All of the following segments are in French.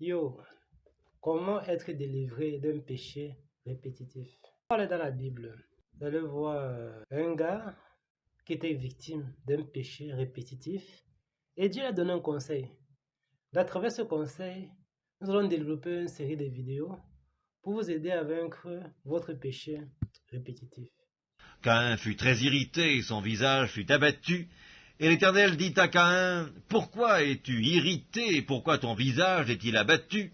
Yo, comment être délivré d'un péché répétitif? On est dans la Bible. Vous allez voir un gars qui était victime d'un péché répétitif et Dieu lui a donné un conseil. À travers ce conseil, nous allons développer une série de vidéos pour vous aider à vaincre votre péché répétitif. Caïn fut très irrité, son visage fut abattu, et l'Éternel dit à Caïn, « Pourquoi es-tu irrité, pourquoi ton visage est-il abattu?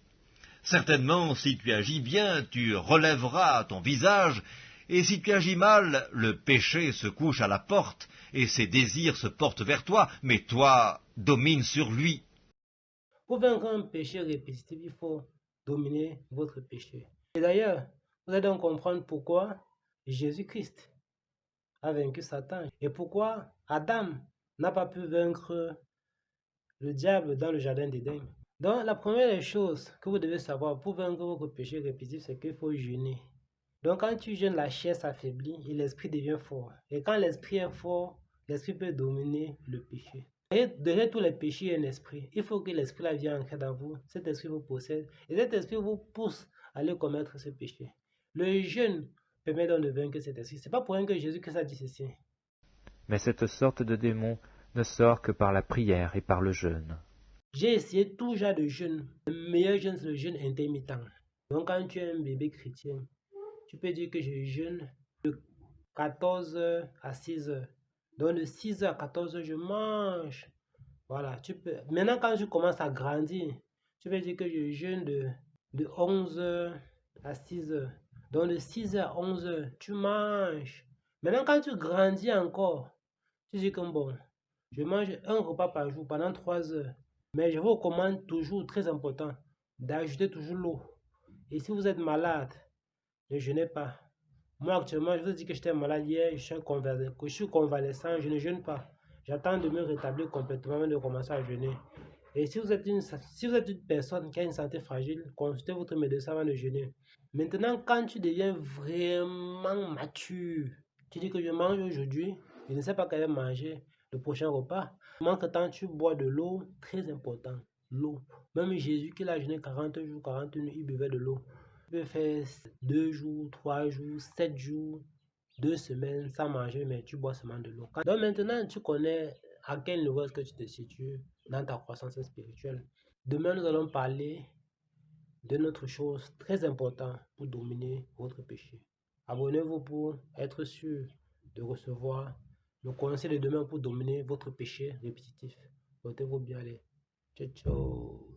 Certainement, si tu agis bien, tu relèveras ton visage, et si tu agis mal, le péché se couche à la porte, et ses désirs se portent vers toi, mais toi, domine sur lui. » Pour vaincre un péché répétitif, il faut dominer votre péché. Et d'ailleurs, vous allez donc comprendre pourquoi Jésus-Christ a vaincu Satan et pourquoi Adam n'a pas pu vaincre le diable dans le jardin d'Éden. Donc, la première des choses que vous devez savoir pour vaincre votre péché répétitif, c'est qu'il faut jeûner. Donc, quand tu jeûnes, la chair s'affaiblit et l'esprit devient fort. Et quand l'esprit est fort, l'esprit peut dominer le péché. Et derrière tous les péchés, il y a un esprit. Il faut que l'esprit là vienne entrer dans vous. Cet esprit vous possède. Et cet esprit vous pousse à aller commettre ce péché. Le jeûne permet donc de vaincre cet esprit. C'est pas pour rien que Jésus-Christ a dit ceci. Mais cette sorte de démon ne sort que par la prière et par le jeûne. J'ai essayé tout genre de jeûne. Le meilleur jeûne, c'est le jeûne intermittent. Donc, quand tu es un bébé chrétien, tu peux dire que je jeûne de 14h à 6h. Donc, de 6h à 14h, je mange. Voilà, tu peux. Maintenant, quand tu commences à grandir, tu peux dire que je jeûne de 11h à 6h. Donc, de 6h à 11h, tu manges. Maintenant, quand tu grandis encore, tu dis que bon, je mange un repas par jour pendant 3 heures. Mais je vous recommande toujours, très important, d'ajouter toujours l'eau. Et si vous êtes malade, ne jeûnez pas. Moi actuellement, je vous dis que j'étais malade hier, je suis convalescent, je ne jeûne pas. J'attends de me rétablir complètement avant de commencer à jeûner. Et si vous êtes une personne qui a une santé fragile, consultez votre médecin avant de jeûner. Maintenant, quand tu deviens vraiment mature, tu dis que je mange aujourd'hui, je ne sais pas quand je vais manger le prochain repas. Manque de temps, tu bois de l'eau, très important, l'eau. Même Jésus qui a jeûné 40 jours, 40 nuits, il buvait de l'eau. Tu peux faire 2 jours, 3 jours, 7 jours, 2 semaines sans manger, mais tu bois seulement de l'eau. Donc maintenant, tu connais à quel niveau est-ce que tu te situes dans ta croissance spirituelle. Demain, nous allons parler d'une autre chose très importante pour dominer votre péché. Abonnez-vous pour être sûr de recevoir le conseil de demain pour dominer votre péché répétitif. Portez-vous bien, allez. Ciao, ciao.